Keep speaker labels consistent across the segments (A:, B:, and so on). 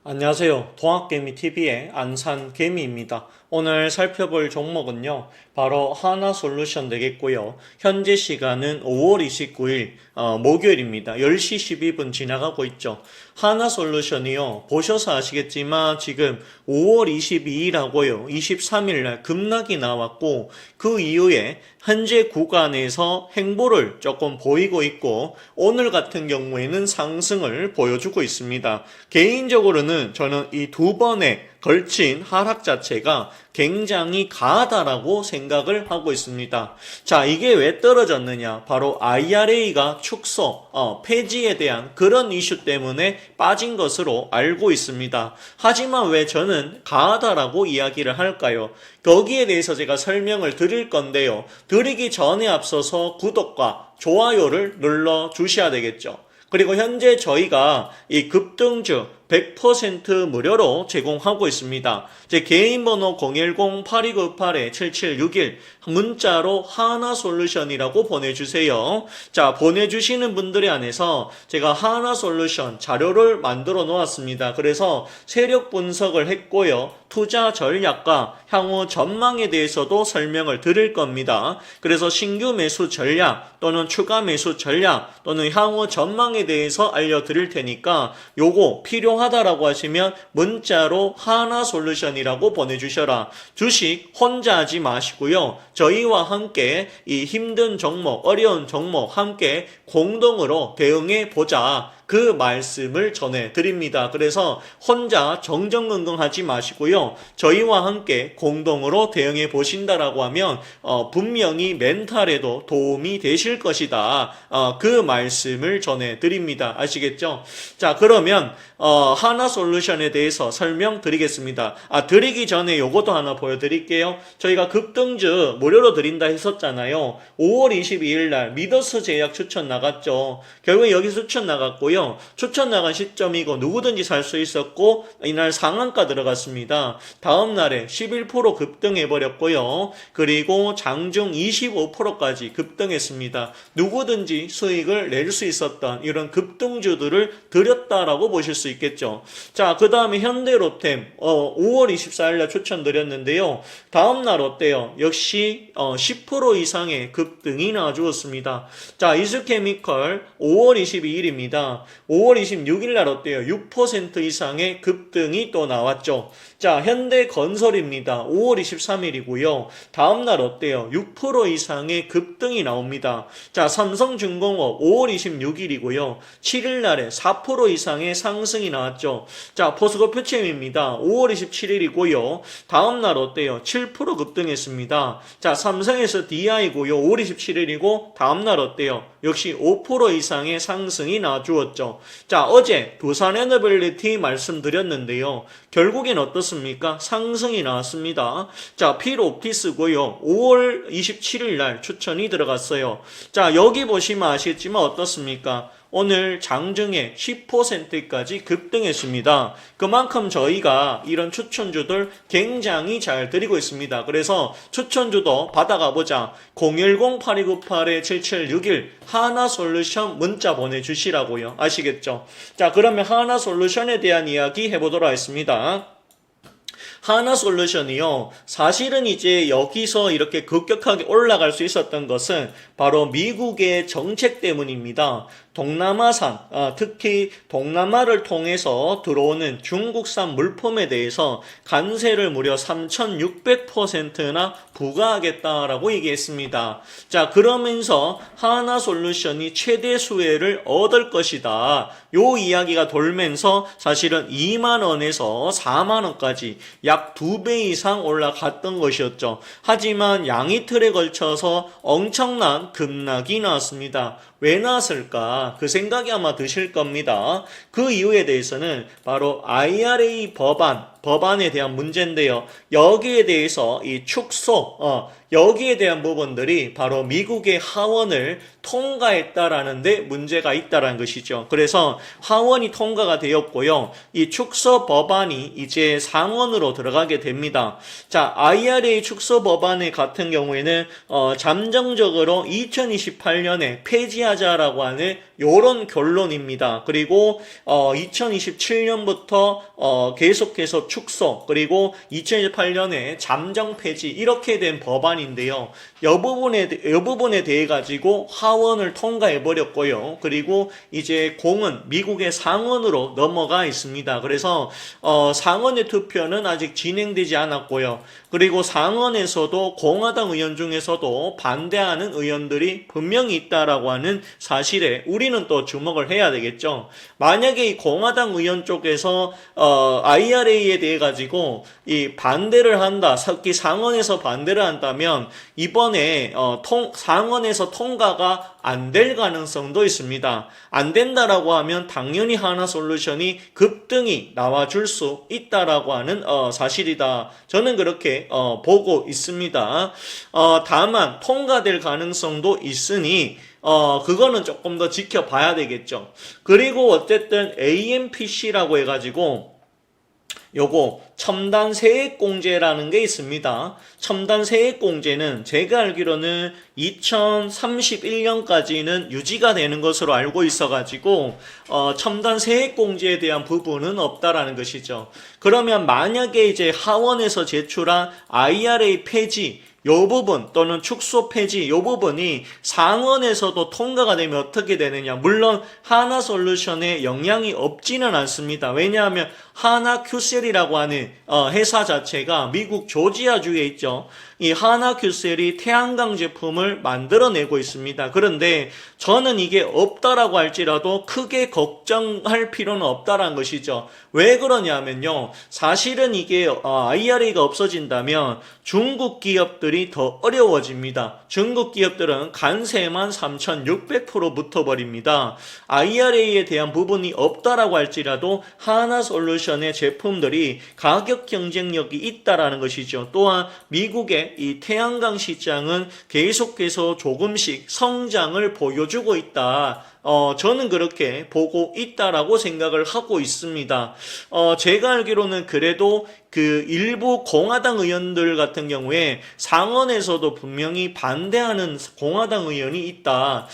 A: 안녕하세요. 동학개미TV의 안산개미입니다. 오늘 살펴볼 종목은요, 바로 하나솔루션 되겠고요. 현재 시간은 5월 29일 목요일입니다. 10시 12분 지나가고 있죠. 하나솔루션이요, 보셔서 아시겠지만 지금 5월 22일하고요, 23일날 급락이 나왔고, 그 이후에 현재 구간에서 행보를 조금 보이고 있고, 오늘 같은 경우에는 상승을 보여주고 있습니다. 개인적으로는 저는 이 두 번의 걸친 하락 자체가 굉장히 가하다라고 생각을 하고 있습니다. 자, 이게 왜 떨어졌느냐? 바로 IRA가 축소, 폐지에 대한 그런 이슈 때문에 빠진 것으로 알고 있습니다. 하지만 왜 저는 가하다라고 이야기를 할까요? 거기에 대해서 제가 설명을 드릴 건데요. 드리기 전에 앞서서 구독과 좋아요를 눌러 주셔야 되겠죠. 그리고 현재 저희가 이 급등주 100% 무료로 제공하고 있습니다. 제 개인 번호 010-8298-7761 문자로 하나솔루션이라고 보내주세요. 자, 보내주시는 분들에 한해서 제가 하나솔루션 자료를 만들어 놓았습니다. 그래서 세력 분석을 했고요. 투자 전략과 향후 전망에 대해서도 설명을 드릴 겁니다. 그래서 신규 매수 전략 또는 추가 매수 전략 또는 향후 전망에 대해서 알려드릴 테니까 요거 필요하다라고 하시면 문자로 하나솔루션이라고 보내주셔라. 주식 혼자 하지 마시고요. 저희와 함께 이 힘든 종목, 어려운 종목 함께 공동으로 대응해 보자. 그 말씀을 전해드립니다. 그래서 혼자 정정긍긍하지 마시고요. 저희와 함께 공동으로 대응해 보신다라고 하면 분명히 멘탈에도 도움이 되실 것이다. 그 말씀을 전해드립니다. 아시겠죠? 자, 그러면 하나솔루션에 대해서 설명드리겠습니다. 드리기 전에 요것도 하나 보여드릴게요. 저희가 급등주 무료로 드린다 했었잖아요. 5월 22일 날 미더스 제약 추천 나갔죠. 결국에 여기 추천 나갔고요. 추천 나간 시점이고 누구든지 살 수 있었고 이날 상한가 들어갔습니다. 다음 날에 11% 급등해버렸고요. 그리고 장중 25%까지 급등했습니다. 누구든지 수익을 낼 수 있었던 이런 급등주들을 드렸다라고 보실 수 있겠죠. 자, 그 다음에 현대로템 5월 24일 날 추천드렸는데요. 다음 날 어때요? 역시 10% 이상의 급등이 나와주었습니다. 자, 이스케미컬 5월 22일입니다. 5월 26일 날 어때요? 6% 이상의 급등이 또 나왔죠. 자, 현대건설입니다. 5월 23일이고요. 다음 날 어때요? 6% 이상의 급등이 나옵니다. 자, 삼성중공업 5월 26일이고요. 7일 날에 4% 이상의 상승이 나왔죠. 자, 포스코표체입니다. 5월 27일이고요. 다음 날 어때요? 7% 급등했습니다. 자, 삼성에서 DI고요. 5월 27일이고 다음 날 어때요? 역시 5% 이상의 상승이 나와주었죠. 자, 어제 두산에너빌리티 말씀드렸는데요. 결국엔 어떻습니까? 상승이 나왔습니다. 자, 필옵티스고요. 5월 27일 날 추천이 들어갔어요. 자, 여기 보시면 아시겠지만 어떻습니까? 오늘 장중에 10%까지 급등했습니다. 그만큼 저희가 이런 추천주들 굉장히 잘 드리고 있습니다. 그래서 추천주도 받아가 보자. 010-8298-7761 하나솔루션 문자 보내주시라고요. 아시겠죠? 자, 그러면 하나솔루션에 대한 이야기 해보도록 하겠습니다. 하나솔루션이요. 사실은 이제 여기서 이렇게 급격하게 올라갈 수 있었던 것은 바로 미국의 정책 때문입니다. 동남아산, 특히 동남아를 통해서 들어오는 중국산 물품에 대해서 관세를 무려 3,600%나 부과하겠다라고 얘기했습니다. 자, 그러면서 하나솔루션이 최대 수혜를 얻을 것이다. 요 이야기가 돌면서 사실은 2만 원에서 4만 원까지 약 2배 이상 올라갔던 것이었죠. 하지만 양이틀에 걸쳐서 엄청난 급락이 나왔습니다. 왜 나왔을까? 그 생각이 아마 드실 겁니다. 그 이유에 대해서는 바로 IRA 법안 법안에 대한 문제인데요. 여기에 대해서 이 축소, 여기에 대한 부분들이 바로 미국의 하원을 통과했다라는데 문제가 있다라는 것이죠. 그래서 하원이 통과가 되었고요. 이 축소 법안이 이제 상원으로 들어가게 됩니다. 자, IRA 축소 법안의 같은 경우에는 잠정적으로 2028년에 폐지하자라고 하는 요런 결론입니다. 그리고 2027년부터 계속해서 축소, 그리고 2028년에 잠정 폐지 이렇게 된 법안인데요. 이 부분에 대해 가지고 하원을 통과해 버렸고요. 그리고 이제 공은 미국의 상원으로 넘어가 있습니다. 그래서 상원의 투표는 아직 진행되지 않았고요. 그리고 상원에서도 공화당 의원 중에서도 반대하는 의원들이 분명히 있다라고 하는 사실에 우리는 또 주목을 해야 되겠죠. 만약에 이 공화당 의원 쪽에서 IRA에 대해 가지고 이 반대를 한다, 특히 상원에서 반대를 한다면 이번에 상원에서 통과가 안 될 가능성도 있습니다. 안 된다라고 하면 당연히 하나솔루션이 급등이 나와줄 수 있다라고 하는 사실이다. 저는 그렇게 보고 있습니다. 다만 통과될 가능성도 있으니 그거는 조금 더 지켜봐야 되겠죠. 그리고 어쨌든 AMPC라고 해가지고 요거 첨단 세액공제라는 게 있습니다. 첨단 세액공제는 제가 알기로는 2031년까지는 유지가 되는 것으로 알고 있어가지고 첨단 세액공제에 대한 부분은 없다라는 것이죠. 그러면 만약에 이제 하원에서 제출한 IRA 폐지 요 부분 또는 축소 폐지 요 부분이 상원에서도 통과가 되면 어떻게 되느냐. 물론 하나솔루션에 영향이 없지는 않습니다. 왜냐하면 하나큐셀이라고 하는 회사 자체가 미국 조지아주에 있죠. 이 하나큐셀이 태양광 제품을 만들어내고 있습니다. 그런데 저는 이게 없다라고 할지라도 크게 걱정할 필요는 없다라는 것이죠. 왜 그러냐면요. 사실은 이게 IRA가 없어진다면 중국 기업들이 더 어려워집니다. 중국 기업들은 관세만 3,600% 붙어버립니다. IRA에 대한 부분이 없다라고 할지라도 하나솔루션의 제품들이 가격 경쟁력이 있다라는 것이죠. 또한 미국의 이 태양광 시장은 계속해서 조금씩 성장을 보여주고 있다. 저는 그렇게 보고 있다라고 생각을 하고 있습니다. 제가 알기로는 그래도 그 일부 공화당 의원들 같은 경우에 상원에서도 분명히 반대하는 공화당 의원이 있다.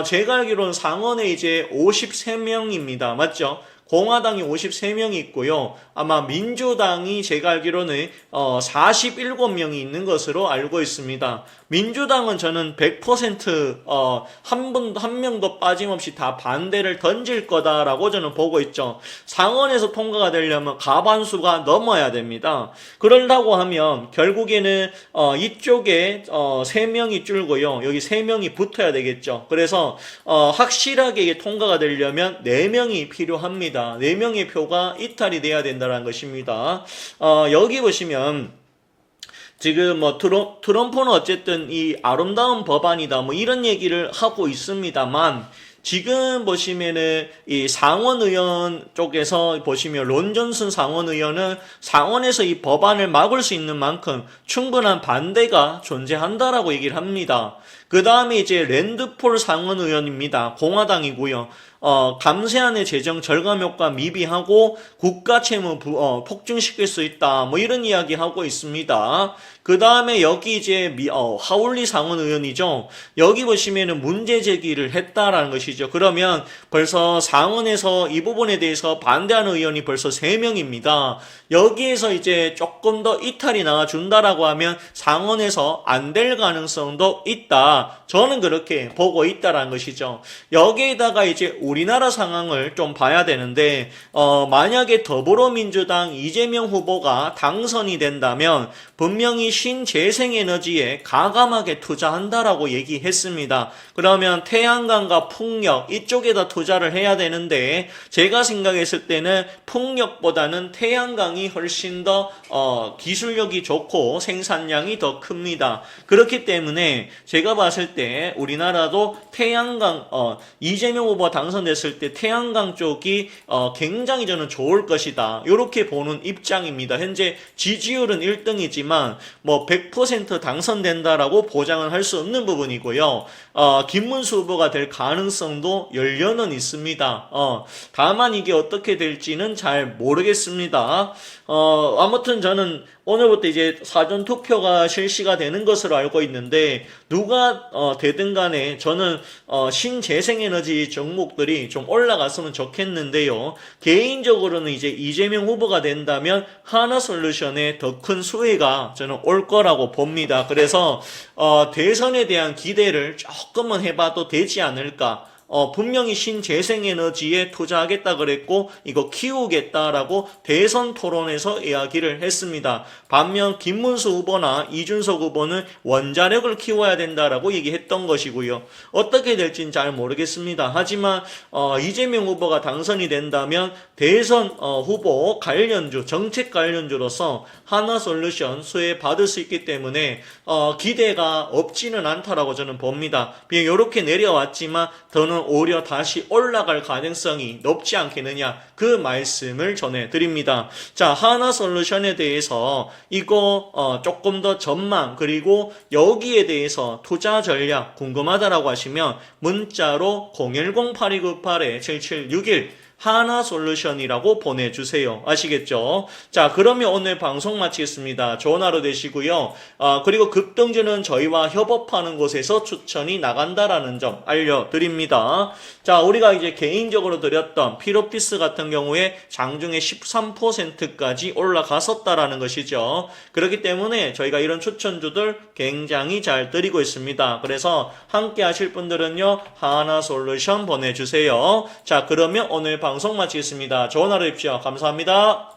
A: 제가 알기로는 상원에 이제 53명입니다. 맞죠? 공화당이 53명이 있고요. 아마 민주당이 제가 알기로는 47명이 있는 것으로 알고 있습니다. 민주당은 저는 100% 한 명도 빠짐없이 다 반대를 던질 거다라고 저는 보고 있죠. 상원에서 통과가 되려면 과반수가 넘어야 됩니다. 그러려고 하면 결국에는 이쪽에 3명이 줄고요. 여기 3명이 붙어야 되겠죠. 그래서 확실하게 통과가 되려면 4명이 필요합니다. 4명의 표가 이탈이 돼야 된다는 것입니다. 여기 보시면 지금 트럼프는 어쨌든 이 아름다운 법안이다 이런 얘기를 하고 있습니다만 지금 보시면은 이 상원 의원 쪽에서 보시면 론 존슨 상원 의원은 상원에서 이 법안을 막을 수 있는 만큼 충분한 반대가 존재한다라고 얘기를 합니다. 그 다음에 이제 랜드폴 상원 의원입니다. 공화당이고요. 감세안의 재정 절감 효과 미비하고 국가 채무 폭증시킬 수 있다. 이런 이야기 하고 있습니다. 그 다음에 여기 이제 하울리 상원 의원이죠. 여기 보시면은 문제 제기를 했다라는 것이죠. 그러면 벌써 상원에서 이 부분에 대해서 반대하는 의원이 벌써 3명입니다. 여기에서 이제 조금 더 이탈이 나와준다라고 하면 상원에서 안 될 가능성도 있다. 저는 그렇게 보고 있다라는 것이죠. 여기에다가 이제 우리나라 상황을 좀 봐야 되는데 만약에 더불어민주당 이재명 후보가 당선이 된다면 분명히 신재생에너지에 가감하게 투자한다라고 얘기했습니다. 그러면 태양광과 풍력 이쪽에다 투자를 해야 되는데 제가 생각했을 때는 풍력보다는 태양광이 훨씬 더 기술력이 좋고 생산량이 더 큽니다. 그렇기 때문에 제가 올라갔을 때 우리나라도 태양광 이재명 후보가 당선됐을 때 태양광 쪽이 굉장히 저는 좋을 것이다. 이렇게 보는 입장입니다. 현재 지지율은 1등이지만 뭐 100% 당선된다라고 보장은 할 수 없는 부분이고요. 김문수 후보가 될 가능성도 열려는 있습니다. 다만 이게 어떻게 될지는 잘 모르겠습니다. 아무튼 저는 오늘부터 이제 사전 투표가 실시가 되는 것으로 알고 있는데 누가 되든 간에 저는 신재생에너지 종목들이 좀 올라갔으면 좋겠는데요. 개인적으로는 이제 이재명 후보가 된다면 하나솔루션에 더 큰 수혜가 저는 올 거라고 봅니다. 그래서 대선에 대한 기대를 조금은 해봐도 되지 않을까. 분명히 신재생에너지에 투자하겠다 그랬고 이거 키우겠다라고 대선 토론에서 이야기를 했습니다. 반면 김문수 후보나 이준석 후보는 원자력을 키워야 된다라고 얘기했던 것이고요. 어떻게 될지는 잘 모르겠습니다. 하지만 이재명 후보가 당선이 된다면 대선 후보 관련주, 정책 관련주로서 하나솔루션 수혜 받을 수 있기 때문에 기대가 없지는 않다라고 저는 봅니다. 비록 이렇게 내려왔지만 더는 오히려 다시 올라갈 가능성이 높지 않겠느냐 그 말씀을 전해드립니다. 자, 하나솔루션에 대해서 이거 조금 더 전망 그리고 여기에 대해서 투자 전략 궁금하다라고 하시면 문자로 010-8298-7761 하나솔루션이라고 보내주세요. 아시겠죠? 자, 그러면 오늘 방송 마치겠습니다. 좋은 하루 되시고요. 그리고 급등주는 저희와 협업하는 곳에서 추천이 나간다라는 점 알려드립니다. 자, 우리가 이제 개인적으로 드렸던 피로피스 같은 경우에 장중에 13%까지 올라갔었다라는 것이죠. 그렇기 때문에 저희가 이런 추천주들 굉장히 잘 드리고 있습니다. 그래서 함께 하실 분들은요, 하나솔루션 보내주세요. 자, 그러면 오늘 방송 마치겠습니다. 좋은 하루 되십시오. 감사합니다.